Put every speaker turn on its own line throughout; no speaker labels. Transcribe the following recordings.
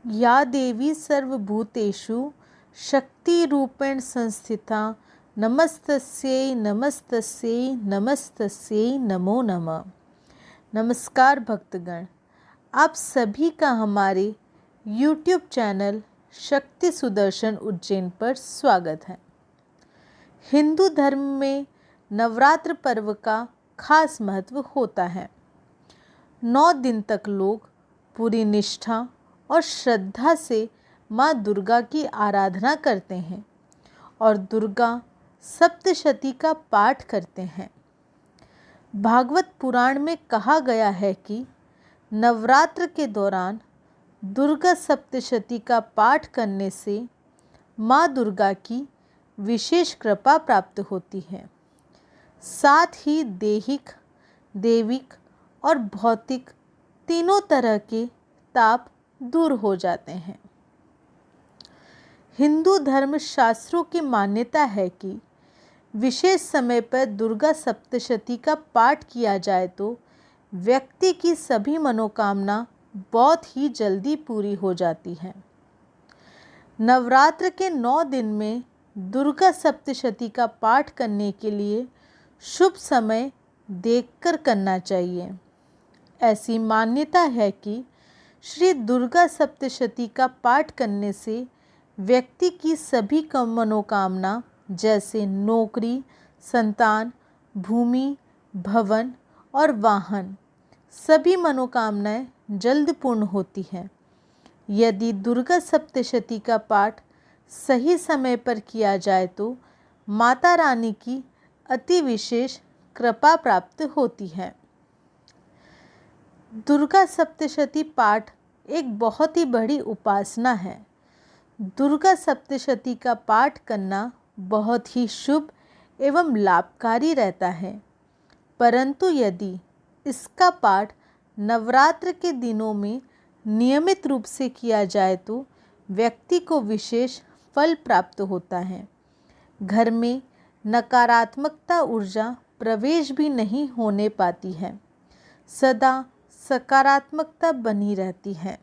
या देवी सर्वभूतेषु शक्तिरूपेण संस्थिता नमस्तस्यै नमस्तस्यै नमस्तस्यै नमो नमः। नमस्कार भक्तगण, आप सभी का हमारे YouTube चैनल शक्ति सुदर्शन उज्जैन पर स्वागत है। हिंदू धर्म में नवरात्र पर्व का खास महत्व होता है। 9 दिन तक लोग पूरी निष्ठा और श्रद्धा से माँ दुर्गा की आराधना करते हैं और दुर्गा सप्तशती का पाठ करते हैं। भागवत पुराण में कहा गया है कि नवरात्र के दौरान दुर्गा सप्तशती का पाठ करने से माँ दुर्गा की विशेष कृपा प्राप्त होती है। साथ ही दैहिक, दैविक और भौतिक तीनों तरह के ताप दूर हो जाते हैं। हिंदू धर्म शास्त्रों की मान्यता है कि विशेष समय पर दुर्गा सप्तशती का पाठ किया जाए तो व्यक्ति की सभी मनोकामना बहुत ही जल्दी पूरी हो जाती है। नवरात्र के 9 दिन में दुर्गा सप्तशती का पाठ करने के लिए शुभ समय देखकर करना चाहिए। ऐसी मान्यता है कि श्री दुर्गा सप्तशती का पाठ करने से व्यक्ति की सभी मनोकामना जैसे नौकरी, संतान, भूमि, भवन और वाहन सभी मनोकामनाएं जल्द पूर्ण होती हैं। यदि दुर्गा सप्तशती का पाठ सही समय पर किया जाए तो माता रानी की अति विशेष कृपा प्राप्त होती है। दुर्गा सप्तशती पाठ एक बहुत ही बड़ी उपासना है। दुर्गा सप्तशती का पाठ करना बहुत ही शुभ एवं लाभकारी रहता है, परंतु यदि इसका पाठ नवरात्र के दिनों में नियमित रूप से किया जाए तो व्यक्ति को विशेष फल प्राप्त होता है। घर में नकारात्मकता ऊर्जा प्रवेश भी नहीं होने पाती है, सदा सकारात्मकता बनी रहती है।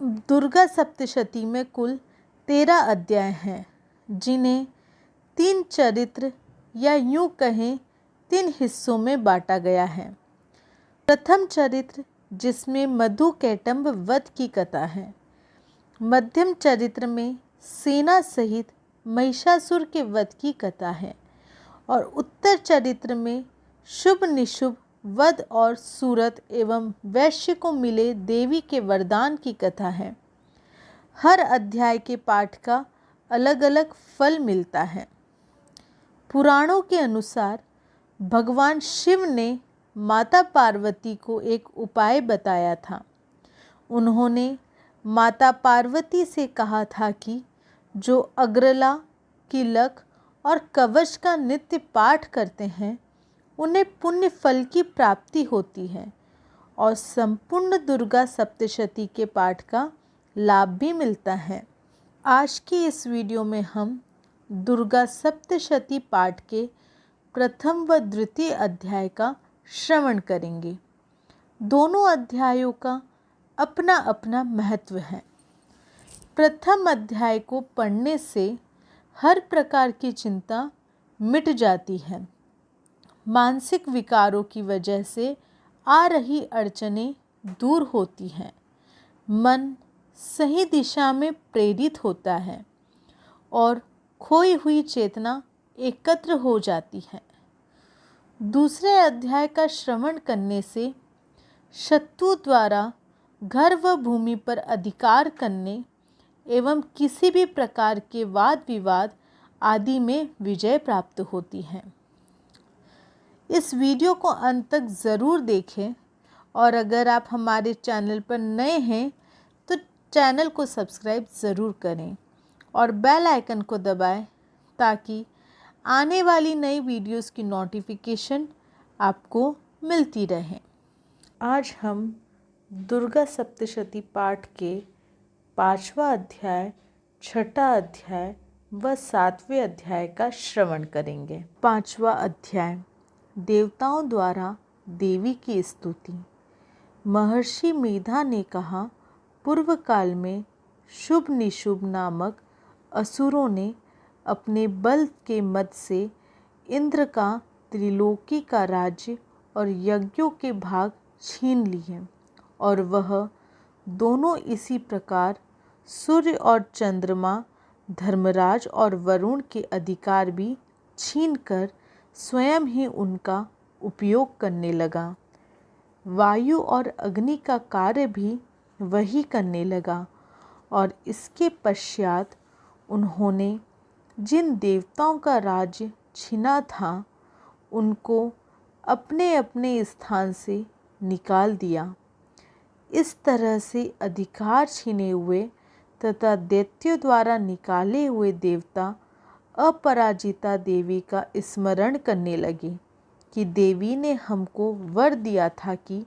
दुर्गा सप्तशती में कुल 13 अध्याय हैं, जिन्हें 3 चरित्र या यूं कहें 3 हिस्सों में बांटा गया है। प्रथम चरित्र जिसमें मधुकैटभ वध की कथा है। मध्यम चरित्र में सेना सहित महिषासुर के वध की कथा है और उत्तर चरित्र में शुभ निशुभ वध और सूरत एवं वैश्य को मिले देवी के वरदान की कथा है। हर अध्याय के पाठ का अलग अलग फल मिलता है। पुराणों के अनुसार भगवान शिव ने माता पार्वती को एक उपाय बताया था। उन्होंने माता पार्वती से कहा था कि जो अग्रला, किलक और कवच का नित्य पाठ करते हैं उन्हें पुण्य फल की प्राप्ति होती है और संपूर्ण दुर्गा सप्तशती के पाठ का लाभ भी मिलता है। आज की इस वीडियो में हम दुर्गा सप्तशती पाठ के प्रथम व द्वितीय अध्याय का श्रवण करेंगे। दोनों अध्यायों का अपना अपना महत्व है। प्रथम अध्याय को पढ़ने से हर प्रकार की चिंता मिट जाती है। मानसिक विकारों की वजह से आ रही अड़चनें दूर होती हैं। मन सही दिशा में प्रेरित होता है और खोई हुई चेतना एकत्र हो जाती है। दूसरे अध्याय का श्रवण करने से शत्रु द्वारा घर व भूमि पर अधिकार करने एवं किसी भी प्रकार के वाद विवाद आदि में विजय प्राप्त होती है। इस वीडियो को अंत तक ज़रूर देखें और अगर आप हमारे चैनल पर नए हैं तो चैनल को सब्सक्राइब ज़रूर करें और बेल आइकन को दबाएं ताकि आने वाली नई वीडियोस की नोटिफिकेशन आपको मिलती रहे। आज हम दुर्गा सप्तशती पाठ के 5वां अध्याय, 6ठा अध्याय व 7वें अध्याय का श्रवण करेंगे। 5वां अध्याय, देवताओं द्वारा देवी की स्तुति। महर्षि मेधा ने कहा, पूर्व काल में शुभ निशुभ नामक असुरों ने अपने बल के मद से इंद्र का त्रिलोकी का राज्य और यज्ञों के भाग छीन लिए और वह दोनों इसी प्रकार सूर्य और चंद्रमा, धर्मराज और वरुण के अधिकार भी छीनकर स्वयं ही उनका उपयोग करने लगा। वायु और अग्नि का कार्य भी वही करने लगा और इसके पश्चात उन्होंने जिन देवताओं का राज्य छीना था उनको अपने अपने स्थान से निकाल दिया। इस तरह से अधिकार छीने हुए तथा दैत्यों द्वारा निकाले हुए देवता अपराजिता देवी का स्मरण करने लगे कि देवी ने हमको वर दिया था कि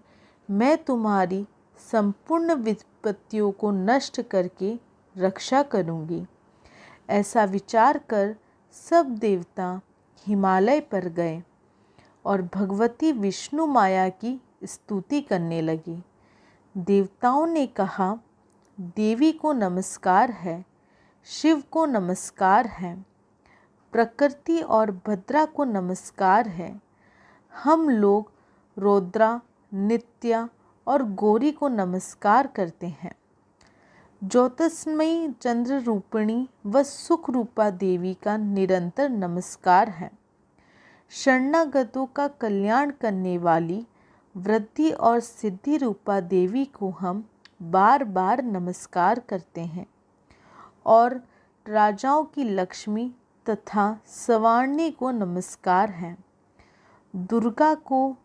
मैं तुम्हारी संपूर्ण विपत्तियों को नष्ट करके रक्षा करूंगी। ऐसा विचार कर सब देवता हिमालय पर गए और भगवती विष्णु माया की स्तुति करने लगे। देवताओं ने कहा, देवी को नमस्कार है, शिव को नमस्कार है, प्रकृति और भद्रा को नमस्कार है। हम लोग रौद्रा, नित्या और गौरी को नमस्कार करते हैं। ज्योतिषमयी चंद्र रूपिणी व सुख रूपा देवी का निरंतर नमस्कार है। शरणागतों का कल्याण करने वाली वृद्धि और सिद्धि रूपा देवी को हम बार बार नमस्कार करते हैं और राजाओं की लक्ष्मी तथा सवारणी को नमस्कार है। दुर्गा को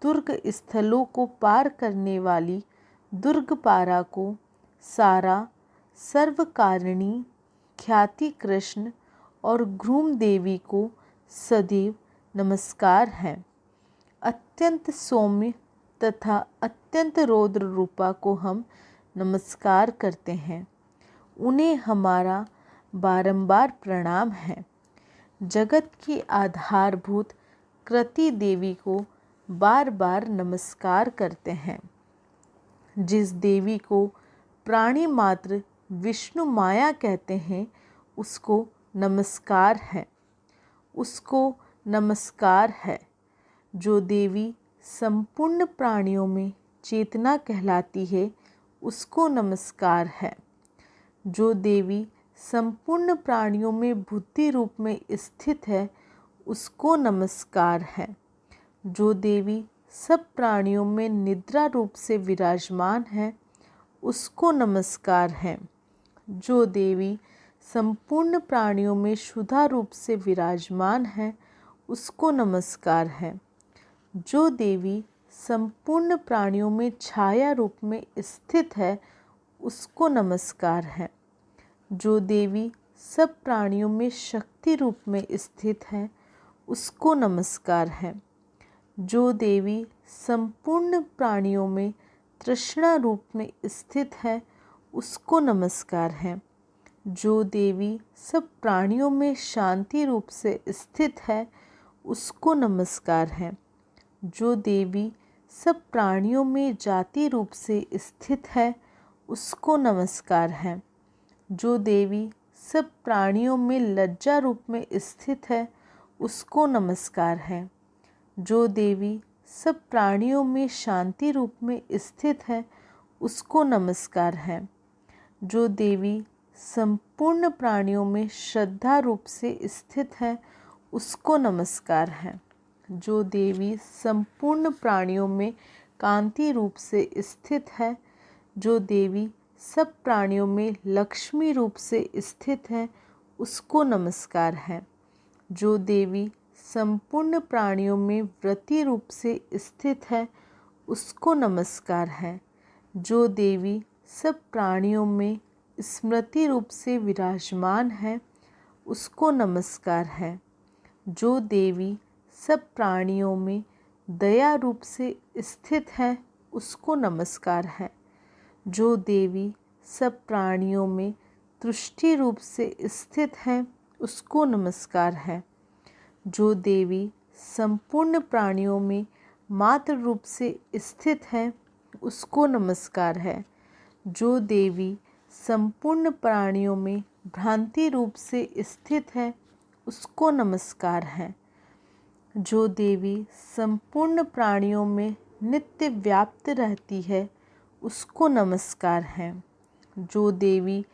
दुर्ग स्थलों को पार करने वाली दुर्गपारा को सारा, सर्वकारिणी, ख्याति कृष्ण और घ्रूम देवी को सदैव नमस्कार है। अत्यंत सौम्य तथा अत्यंत रौद्र रूपा को हम नमस्कार करते हैं। उन्हें हमारा बारंबार प्रणाम है। जगत की आधारभूत कृति देवी को बार बार नमस्कार करते हैं। जिस देवी को प्राणी मात्र विष्णु माया कहते हैं उसको नमस्कार है, उसको नमस्कार है। जो देवी संपूर्ण प्राणियों में चेतना कहलाती है उसको नमस्कार है। जो देवी संपूर्ण प्राणियों में बुद्धि रूप में स्थित है उसको नमस्कार है। जो देवी सब प्राणियों में निद्रा रूप से विराजमान है उसको नमस्कार है। जो देवी संपूर्ण प्राणियों में शुद्धा रूप से विराजमान है उसको नमस्कार है। जो देवी संपूर्ण प्राणियों में छाया रूप में स्थित है उसको नमस्कार है। जो देवी सब प्राणियों में शक्ति रूप में स्थित है उसको नमस्कार है। जो देवी संपूर्ण प्राणियों में तृष्णा रूप में स्थित है उसको नमस्कार है। जो देवी सब प्राणियों में शांति रूप से स्थित है उसको नमस्कार है। जो देवी सब प्राणियों में जाति रूप से स्थित है उसको नमस्कार है। जो देवी सब प्राणियों में लज्जा रूप में स्थित है उसको नमस्कार है। जो देवी सब प्राणियों में शांति रूप में स्थित है उसको नमस्कार है। जो देवी संपूर्ण प्राणियों में श्रद्धा रूप से स्थित है उसको नमस्कार है। जो देवी संपूर्ण प्राणियों में कांति रूप से स्थित है, जो देवी सब प्राणियों में लक्ष्मी रूप से स्थित है उसको नमस्कार है। जो देवी संपूर्ण प्राणियों में व्रती रूप से स्थित है उसको नमस्कार है। जो देवी सब प्राणियों में स्मृति रूप से विराजमान है उसको नमस्कार है। जो देवी सब प्राणियों में दया रूप से स्थित है उसको नमस्कार है। जो देवी सब प्राणियों में तुष्टि रूप से स्थित है उसको नमस्कार है। जो देवी संपूर्ण प्राणियों में मात्र रूप से स्थित है उसको नमस्कार है। जो देवी संपूर्ण प्राणियों में भ्रांति रूप से स्थित है, उसको नमस्कार है। जो देवी संपूर्ण प्राणियों में नित्य व्याप्त रहती है, उसको नमस्कार है। जो देवी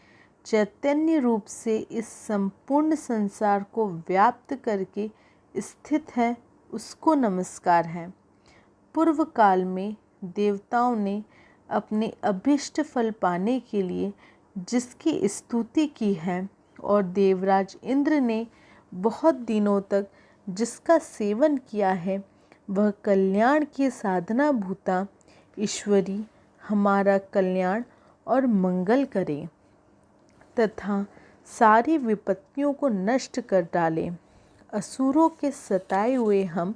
चैतन्य रूप से इस संपूर्ण संसार को व्याप्त करके स्थित है, उसको नमस्कार है। पूर्व काल में देवताओं ने अपने अभीष्ट फल पाने के लिए जिसकी स्तुति की है और देवराज इंद्र ने बहुत दिनों तक जिसका सेवन किया है, वह कल्याण की साधना भूता ईश्वरी हमारा कल्याण और मंगल करे तथा सारी विपत्तियों को नष्ट कर डाले। असुरों के सताए हुए हम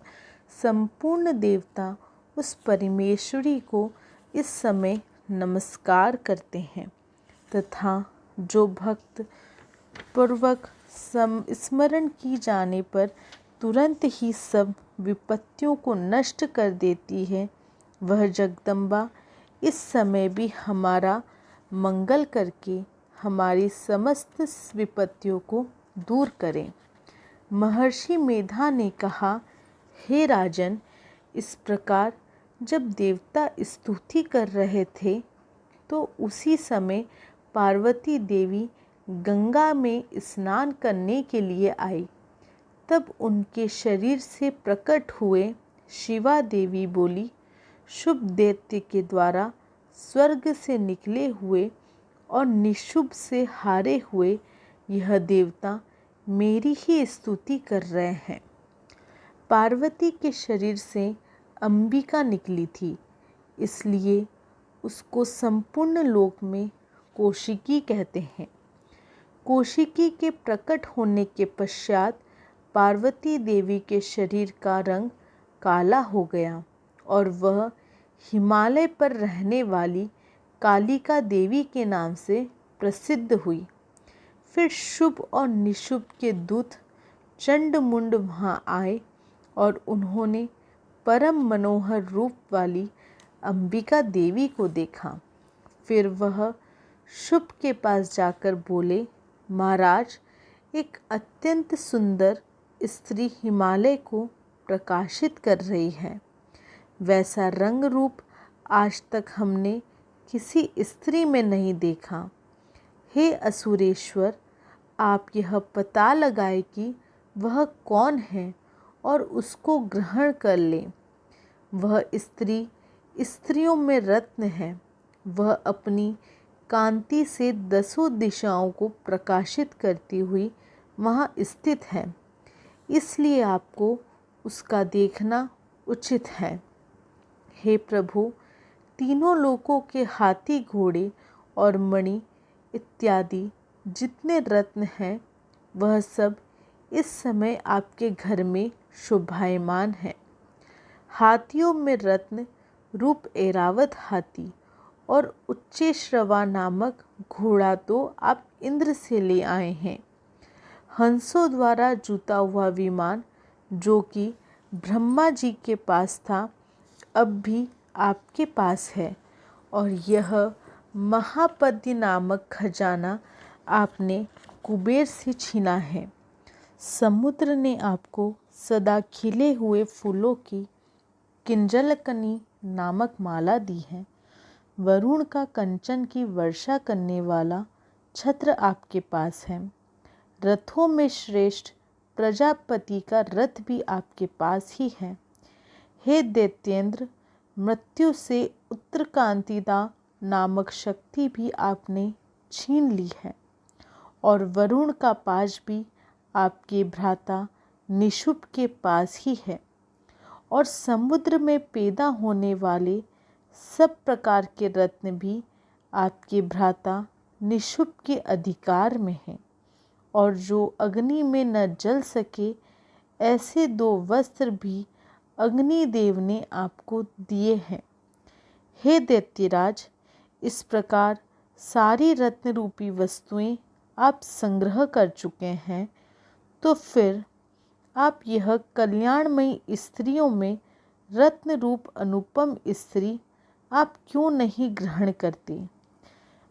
संपूर्ण देवता उस परमेश्वरी को इस समय नमस्कार करते हैं तथा जो भक्त पूर्वक स्मरण की जाने पर तुरंत ही सब विपत्तियों को नष्ट कर देती है, वह जगदम्बा इस समय भी हमारा मंगल करके हमारी समस्त विपत्तियों को दूर करें। महर्षि मेधा ने कहा, हे राजन, इस प्रकार जब देवता स्तुति कर रहे थे तो उसी समय पार्वती देवी गंगा में स्नान करने के लिए आई। तब उनके शरीर से प्रकट हुए शिवा देवी बोली, शुभ दैत्य के द्वारा स्वर्ग से निकले हुए और निशुभ से हारे हुए यह देवता मेरी ही स्तुति कर रहे हैं। पार्वती के शरीर से अंबिका निकली थी, इसलिए उसको संपूर्ण लोक में कौशिकी कहते हैं। कौशिकी के प्रकट होने के पश्चात पार्वती देवी के शरीर का रंग काला हो गया और वह हिमालय पर रहने वाली कालिका देवी के नाम से प्रसिद्ध हुई। फिर शुभ और निशुभ के दूत चंडमुंड वहाँ आए और उन्होंने परम मनोहर रूप वाली अंबिका देवी को देखा। फिर वह शुभ के पास जाकर बोले, महाराज, एक अत्यंत सुंदर स्त्री हिमालय को प्रकाशित कर रही है। वैसा रंग रूप आज तक हमने किसी स्त्री में नहीं देखा। हे असुरेश्वर, आप यह पता लगाए कि वह कौन है और उसको ग्रहण कर लें। वह स्त्री स्त्रियों में रत्न है। वह अपनी कांति से 10 दिशाओं को प्रकाशित करती हुई वहाँ स्थित है, इसलिए आपको उसका देखना उचित है। हे प्रभु, तीनों लोकों के हाथी, घोड़े और मणि इत्यादि जितने रत्न हैं, वह सब इस समय आपके घर में शोभायमान है। हाथियों में रत्न रूप ऐरावत हाथी और उच्चेश्रवा नामक घोड़ा तो आप इंद्र से ले आए हैं। हंसों द्वारा जुता हुआ विमान जो कि ब्रह्मा जी के पास था, अब भी आपके पास है, और यह महापद्य नामक खजाना आपने कुबेर से छीना है। समुद्र ने आपको सदा खिले हुए फूलों की किंजलकनी नामक माला दी है। वरुण का कंचन की वर्षा करने वाला छत्र आपके पास है। रथों में श्रेष्ठ प्रजापति का रथ भी आपके पास ही है। हे दैत्येंद्र, मृत्यु से उत्तरकांतिदा नामक शक्ति भी आपने छीन ली है, और वरुण का पाश भी आपके भ्राता निशुभ के पास ही है, और समुद्र में पैदा होने वाले सब प्रकार के रत्न भी आपके भ्राता निशुभ के अधिकार में हैं, और जो अग्नि में न जल सके ऐसे 2 वस्त्र भी अग्निदेव ने आपको दिए हैं। हे दैत्यराज, इस प्रकार सारी रत्न रूपी वस्तुएं आप संग्रह कर चुके हैं, तो फिर आप यह कल्याणमयी स्त्रियों में रत्न रूप अनुपम स्त्री आप क्यों नहीं ग्रहण करती?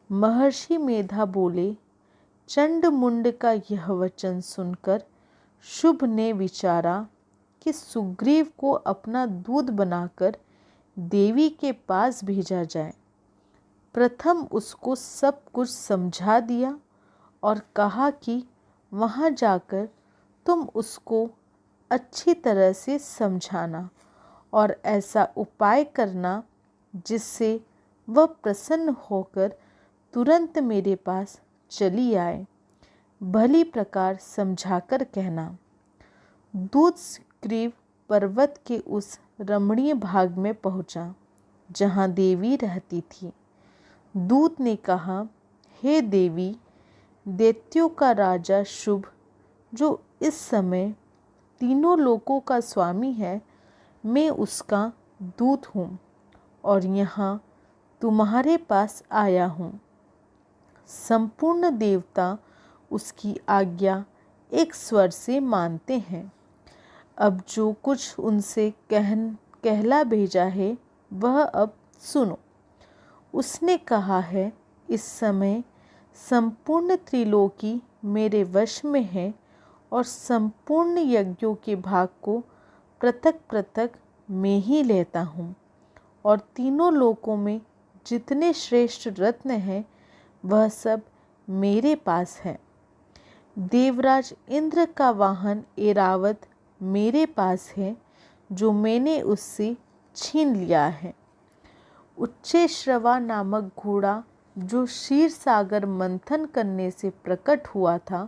महर्षि मेधा बोले। चंड मुंड का यह वचन सुनकर शुभ ने विचारा कि सुग्रीव को अपना दूत बनाकर देवी के पास भेजा जाए। प्रथम उसको सब कुछ समझा दिया और कहा कि वहाँ जाकर तुम उसको अच्छी तरह से समझाना और ऐसा उपाय करना जिससे वह प्रसन्न होकर तुरंत मेरे पास चली आए। भली प्रकार समझाकर कहना। दूत सुग्रीव पर्वत के उस रमणीय भाग में पहुंचा जहाँ देवी रहती थी। दूत ने कहा, हे देवी, दैत्यों का राजा शुभ, जो इस समय तीनों लोकों का स्वामी है, मैं उसका दूत हूँ और यहाँ तुम्हारे पास आया हूँ। संपूर्ण देवता उसकी आज्ञा एक स्वर से मानते हैं। अब जो कुछ उनसे कहला भेजा है वह अब सुनो। उसने कहा है, इस समय संपूर्ण त्रिलोकी मेरे वश में है और संपूर्ण यज्ञों के भाग को पृथक पृथक मैं ही लेता हूँ और तीनों लोकों में जितने श्रेष्ठ रत्न हैं वह सब मेरे पास है। देवराज इंद्र का वाहन ऐरावत मेरे पास है जो मैंने उससे छीन लिया है। उच्चैश्रवा नामक घोड़ा जो क्षीर सागर मंथन करने से प्रकट हुआ था,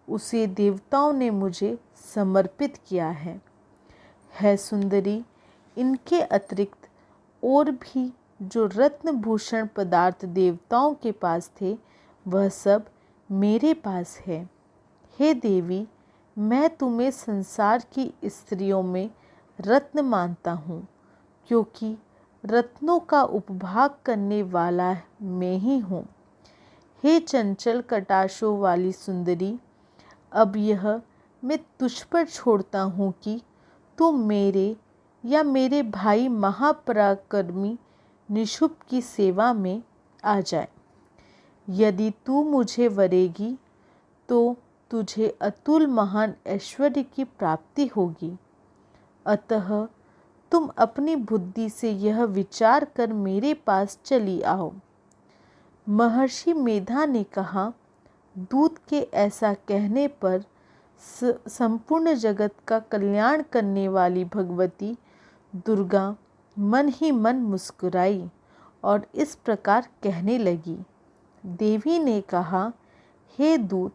उसे देवताओं ने मुझे समर्पित किया है सुंदरी, इनके अतिरिक्त और भी जो रत्नभूषण पदार्थ देवताओं के पास थे वह सब मेरे पास है। हे देवी, मैं तुम्हें संसार की स्त्रियों में रत्न मानता हूँ, क्योंकि रत्नों का उपभोग करने वाला मैं ही हूँ। हे चंचल कटाक्षों वाली सुंदरी, अब यह मैं तुझ पर छोड़ता हूँ कि तू मेरे या मेरे भाई महापराक्रमी निशुम्भ की सेवा में आ जाए। यदि तू मुझे वरेगी तो तुझे अतुल महान ऐश्वर्य की प्राप्ति होगी। अतः तुम अपनी बुद्धि से यह विचार कर मेरे पास चली आओ। महर्षि मेधा ने कहा, दूत के ऐसा कहने पर संपूर्ण जगत का कल्याण करने वाली भगवती दुर्गा मन ही मन मुस्कुराई और इस प्रकार कहने लगी। देवी ने कहा, हे दूत,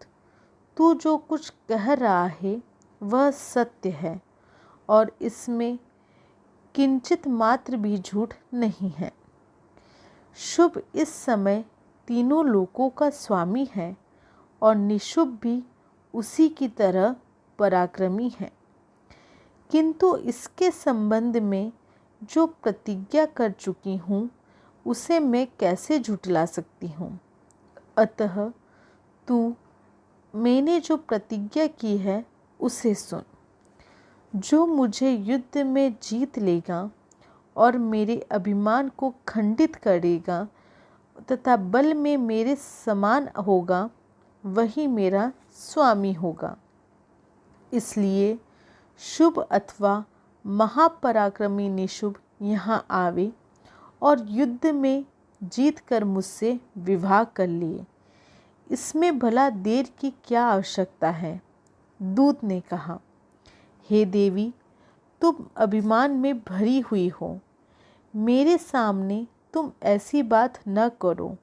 तू जो कुछ कह रहा है वह सत्य है और इसमें किंचित मात्र भी झूठ नहीं है। शुभ इस समय तीनों लोकों का स्वामी है और निशुम्भ भी उसी की तरह पराक्रमी है, किंतु इसके संबंध में जो प्रतिज्ञा कर चुकी हूँ उसे मैं कैसे झुठला सकती हूँ। अतः तू मैंने जो प्रतिज्ञा की है उसे सुन। जो मुझे युद्ध में जीत लेगा और मेरे अभिमान को खंडित करेगा तथा बल में मेरे समान होगा, वही मेरा स्वामी होगा। इसलिए शुभ अथवा महापराक्रमी निशुम्भ यहाँ आवे और युद्ध में जीत कर मुझसे विवाह कर लिए। इसमें भला देर की क्या आवश्यकता है। दूत ने कहा, हे देवी, तुम अभिमान में भरी हुई हो, मेरे सामने तुम ऐसी बात न करो।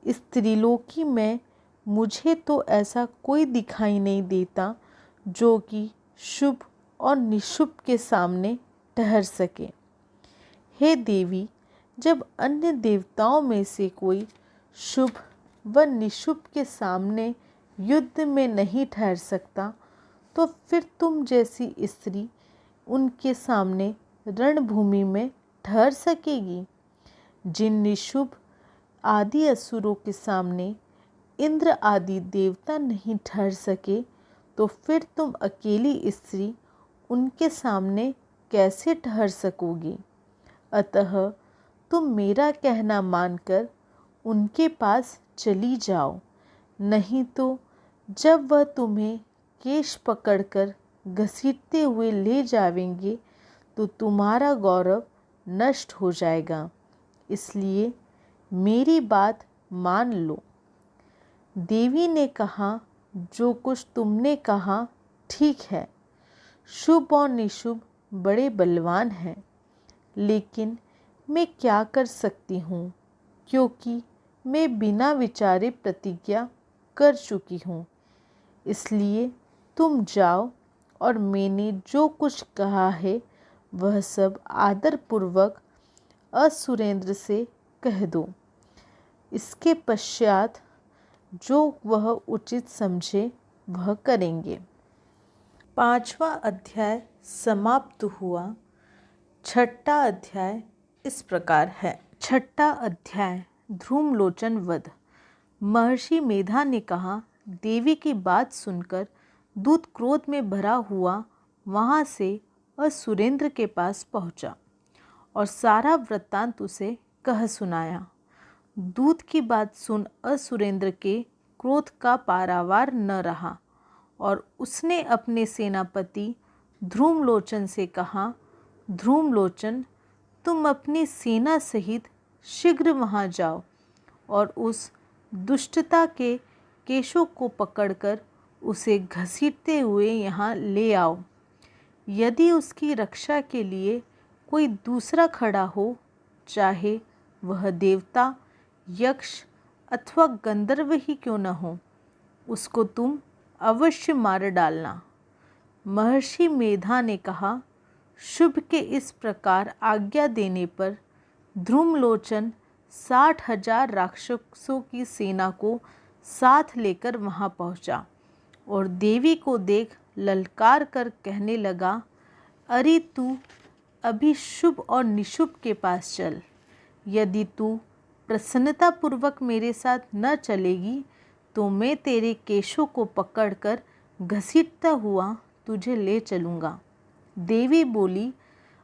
इस त्रिलोकी में मुझे तो ऐसा कोई दिखाई नहीं देता जो कि शुभ और निशुम्भ के सामने ठहर सके। हे देवी, जब अन्य देवताओं में से कोई शुभ व निशुम्भ के सामने युद्ध में नहीं ठहर सकता, तो फिर तुम जैसी स्त्री उनके सामने रणभूमि में ठहर सकेगी। जिन निशुम्भ आदि असुरों के सामने इंद्र आदि देवता नहीं ठहर सके, तो फिर तुम अकेली स्त्री उनके सामने कैसे ठहर सकोगी। अतः तुम मेरा कहना मानकर उनके पास चली जाओ, नहीं तो जब वह तुम्हें केश पकड़कर घसीटते हुए ले जावेंगे तो तुम्हारा गौरव नष्ट हो जाएगा। इसलिए मेरी बात मान लो। देवी ने कहा, जो कुछ तुमने कहा ठीक है। शुभ और निशुभ बड़े बलवान हैं, लेकिन मैं क्या कर सकती हूँ, क्योंकि मैं बिना विचारे प्रतिज्ञा कर चुकी हूँ। इसलिए तुम जाओ और मैंने जो कुछ कहा है वह सब आदरपूर्वक असुरेंद्र से कह दो। इसके पश्चात जो वह उचित समझे वह करेंगे। 5वां अध्याय समाप्त हुआ। 6ठा अध्याय इस प्रकार है। 6ठा अध्याय ध्रुमलोचन वध। महर्षि मेधा ने कहा, देवी की बात सुनकर दूत क्रोध में भरा हुआ वहाँ से असुरेंद्र के पास पहुँचा और सारा वृत्तांत उसे कह सुनाया। दूत की बात सुन असुरेंद्र के क्रोध का पारावार न रहा और उसने अपने सेनापति ध्रुमलोचन से कहा, ध्रुमलोचन, तुम अपनी सेना सहित शीघ्र वहाँ जाओ और उस दुष्टता के केशों को पकड़कर उसे घसीटते हुए यहाँ ले आओ। यदि उसकी रक्षा के लिए कोई दूसरा खड़ा हो, चाहे वह देवता, यक्ष अथवा गंधर्व ही क्यों न हो, उसको तुम अवश्य मार डालना। महर्षि मेधा ने कहा, शुभ के इस प्रकार आज्ञा देने पर ध्रुमलोचन 60,000 राक्षसों की सेना को साथ लेकर वहाँ पहुँचा और देवी को देख ललकार कर कहने लगा, अरे तू अभी शुभ और निशुभ के पास चल। यदि तू प्रसन्नतापूर्वक मेरे साथ न चलेगी तो मैं तेरे केशों को पकड़कर घसीटता हुआ तुझे ले चलूँगा। देवी बोली,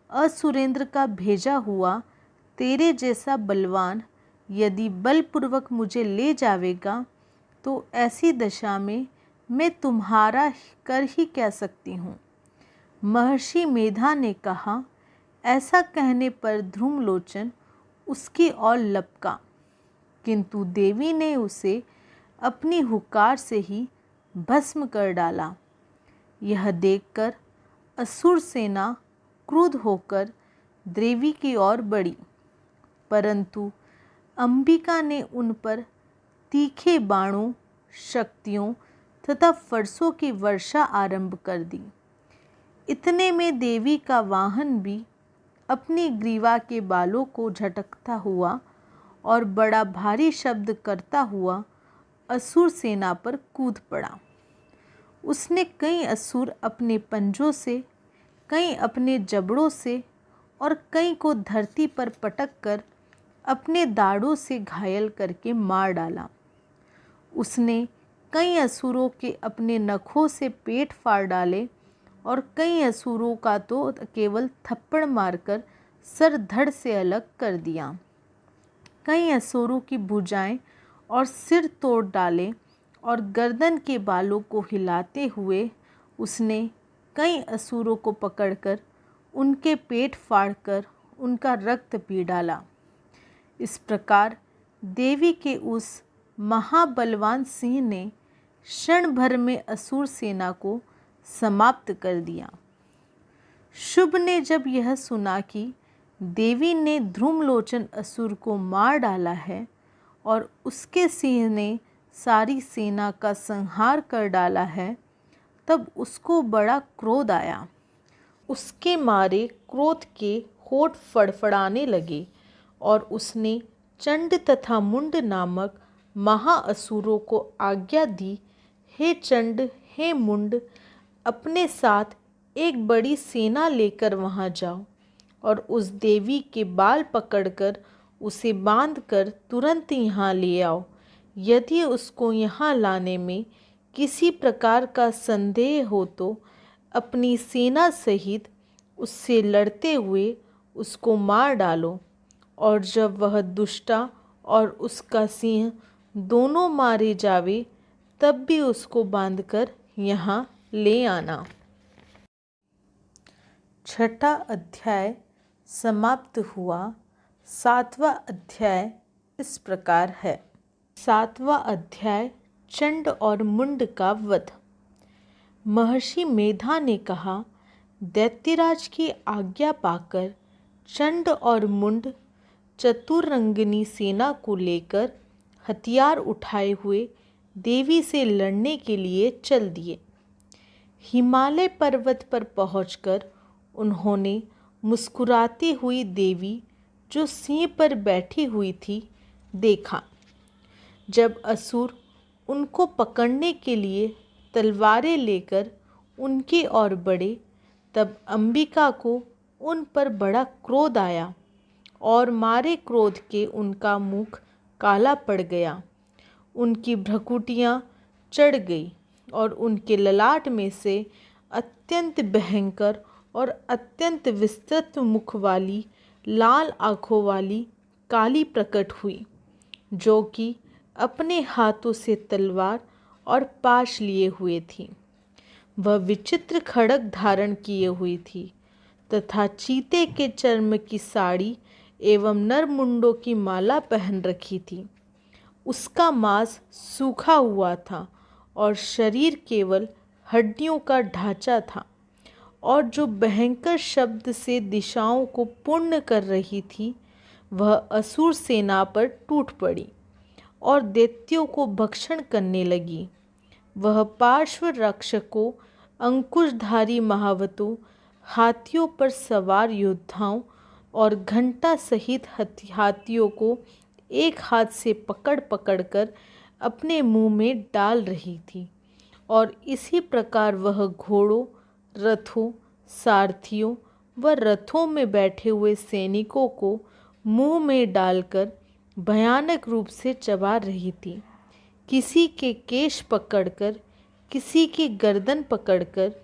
असुरेंद्र का भेजा हुआ तेरे जैसा बलवान यदि बलपूर्वक मुझे ले जावेगा तो ऐसी दशा में मैं तुम्हारा कर ही क्या सकती हूँ। महर्षि मेधा ने कहा, ऐसा कहने पर ध्रुमलोचन उसकी ओर लपका, किंतु देवी ने उसे अपनी हुकार से ही भस्म कर डाला। यह देखकर असुर सेना क्रुद्ध होकर देवी की ओर बढ़ी, परंतु अंबिका ने उन पर तीखे बाणों, शक्तियों तथा फरसों की वर्षा आरंभ कर दी। इतने में देवी का वाहन भी अपनी ग्रीवा के बालों को झटकता हुआ और बड़ा भारी शब्द करता हुआ असुर सेना पर कूद पड़ा। उसने कई असुर अपने पंजों से, कई अपने जबड़ों से और कई को धरती पर पटक कर अपने दाढ़ों से घायल करके मार डाला। उसने कई असुरों के अपने नखों से पेट फाड़ डाले और कई असुरों का तो केवल थप्पड़ मारकर सर धड़ से अलग कर दिया। कई असुरों की भुजाएं और सिर तोड़ डाले और गर्दन के बालों को हिलाते हुए उसने कई असुरों को पकड़कर उनके पेट फाड़कर उनका रक्त पी डाला। इस प्रकार देवी के उस महाबलवान सिंह ने क्षण भर में असुर सेना को समाप्त कर दिया। शुभ ने जब यह सुना कि देवी ने ध्रुमलोचन असुर को मार डाला है और उसके सिंह ने सारी सेना का संहार कर डाला है, तब उसको बड़ा क्रोध आया। उसके मारे क्रोध के होठ फड़फड़ाने लगे और उसने चंड तथा मुंड नामक महाअसुरों को आज्ञा दी, हे चंड, हे मुंड, अपने साथ एक बड़ी सेना लेकर वहाँ जाओ और उस देवी के बाल पकड़कर उसे बांधकर तुरंत यहाँ ले आओ। यदि उसको यहाँ लाने में किसी प्रकार का संदेह हो तो अपनी सेना सहित उससे लड़ते हुए उसको मार डालो और जब वह दुष्टा और उसका सिंह दोनों मारे जावे तब भी उसको बांधकर यहाँ ले आना। छठा अध्याय समाप्त हुआ। सातवां अध्याय इस प्रकार है। सातवां अध्याय चंड और मुंड का वध। महर्षि मेधा ने कहा, दैत्यराज की आज्ञा पाकर चंड और मुंड चतुरंगिनी सेना को लेकर हथियार उठाए हुए देवी से लड़ने के लिए चल दिए। हिमालय पर्वत पर पहुंचकर उन्होंने मुस्कुराती हुई देवी जो सिंह पर बैठी हुई थी देखा। जब असुर उनको पकड़ने के लिए तलवारें लेकर उनकी ओर बढ़े तब अंबिका को उन पर बड़ा क्रोध आया और मारे क्रोध के उनका मुख काला पड़ गया, उनकी भ्रुकुटियाँ चढ़ गई और उनके ललाट में से अत्यंत भयंकर और अत्यंत विस्तृत मुख वाली लाल आँखों वाली काली प्रकट हुई, जो कि अपने हाथों से तलवार और पाश लिए हुए थी। वह विचित्र खड्ग धारण किए हुई थी तथा चीते के चर्म की साड़ी एवं नरमुंडों की माला पहन रखी थी। उसका मांस सूखा हुआ था और शरीर केवल हड्डियों का ढांचा था, और जो भयंकर शब्द से दिशाओं को पूर्ण कर रही थी वह असुर सेना पर टूट पड़ी और दैत्यों को भक्षण करने लगी। वह पार्श्व रक्षकों, अंकुशधारी महावतों, हाथियों पर सवार योद्धाओं और घंटा सहित हाथियों को एक हाथ से पकड़ पकड़ कर अपने मुंह में डाल रही थी, और इसी प्रकार वह घोड़ों, रथों, सारथियों व रथों में बैठे हुए सैनिकों को मुंह में डालकर भयानक रूप से चबा रही थी। किसी के केश पकड़कर, किसी की गर्दन पकड़कर,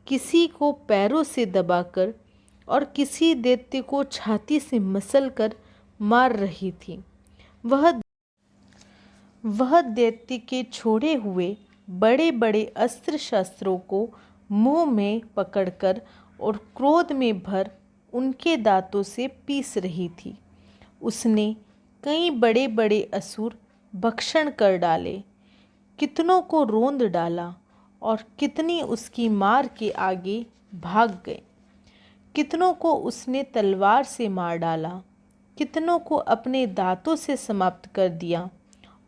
किसी को पैरों से दबाकर और किसी दैत्य को छाती से मसलकर मार रही थी। वह दैत्य के छोड़े हुए बड़े बड़े अस्त्र शस्त्रों को मुंह में पकड़कर और क्रोध में भर उनके दांतों से पीस रही थी। उसने कई बड़े बड़े असुर भक्षण कर डाले, कितनों को रोंद डाला और कितनी उसकी मार के आगे भाग गए। कितनों को उसने तलवार से मार डाला, कितनों को अपने दांतों से समाप्त कर दिया,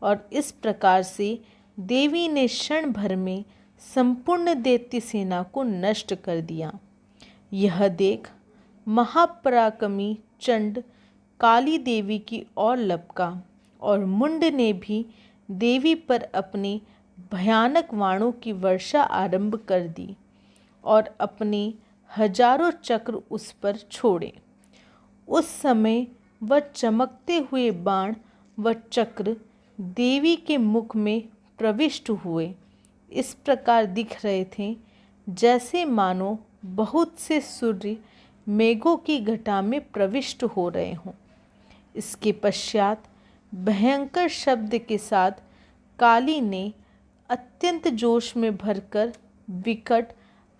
और इस प्रकार से देवी ने क्षण भर में संपूर्ण दैत्य सेना को नष्ट कर दिया। यह देख महापराक्रमी चंड काली देवी की ओर लपका और मुंड ने भी देवी पर अपने भयानक वाणों की वर्षा आरंभ कर दी और अपने हजारों चक्र उस पर छोड़े। उस समय वह चमकते हुए बाण व चक्र देवी के मुख में प्रविष्ट हुए इस प्रकार दिख रहे थे जैसे मानो बहुत से सूर्य मेघों की घटा में प्रविष्ट हो रहे हों। इसके पश्चात भयंकर शब्द के साथ काली ने अत्यंत जोश में भरकर विकट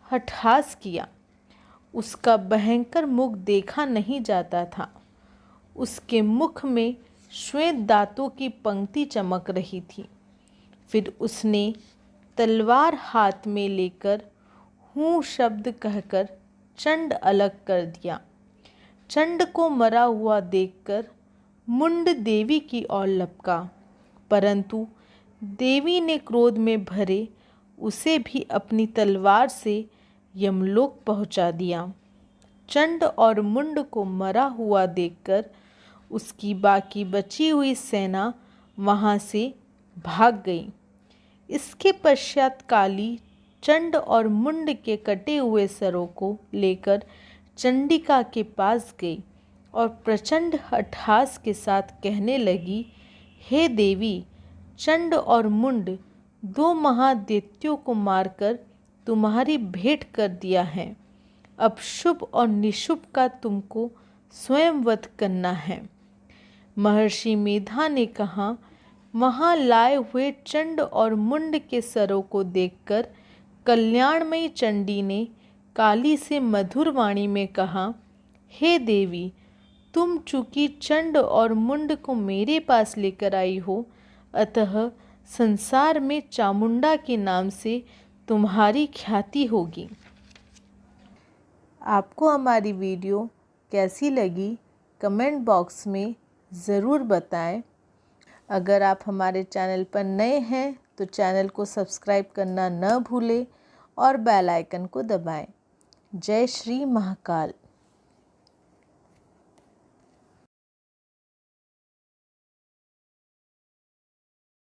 हठहास किया। उसका भयंकर मुख देखा नहीं जाता था। उसके मुख में श्वेत दांतों की पंक्ति चमक रही थी। फिर उसने तलवार हाथ में लेकर हूँ शब्द कहकर चंड अलग कर दिया। चंड को मरा हुआ देखकर मुंड देवी की ओर लपका, परंतु देवी ने क्रोध में भरे उसे भी अपनी तलवार से यमलोक पहुंचा दिया। चंड और मुंड को मरा हुआ देखकर उसकी बाकी बची हुई सेना वहां से भाग गई। इसके पश्चात काली चंड और मुंड के कटे हुए सरों को लेकर चंडिका के पास गई और प्रचंड हठहास के साथ कहने लगी, हे देवी, चंड और मुंड दो महादैत्यों को मारकर तुम्हारी भेंट कर दिया है। अब शुभ और निशुभ का तुमको स्वयं वध करना है। महर्षि मेधा ने कहा, वहाँ लाए हुए चंड और मुंड के सरों को देखकर कल्याणमयी चंडी ने काली से मधुर वाणी में कहा, हे देवी, तुम चूंकि चंड और मुंड को मेरे पास लेकर आई हो, अतः संसार में चामुंडा के नाम से तुम्हारी ख्याति होगी। आपको हमारी वीडियो कैसी लगी कमेंट बॉक्स में ज़रूर बताएं। अगर आप हमारे चैनल पर नए हैं तो चैनल को सब्सक्राइब करना न भूलें और बेल आइकन को दबाएं। जय श्री महाकाल।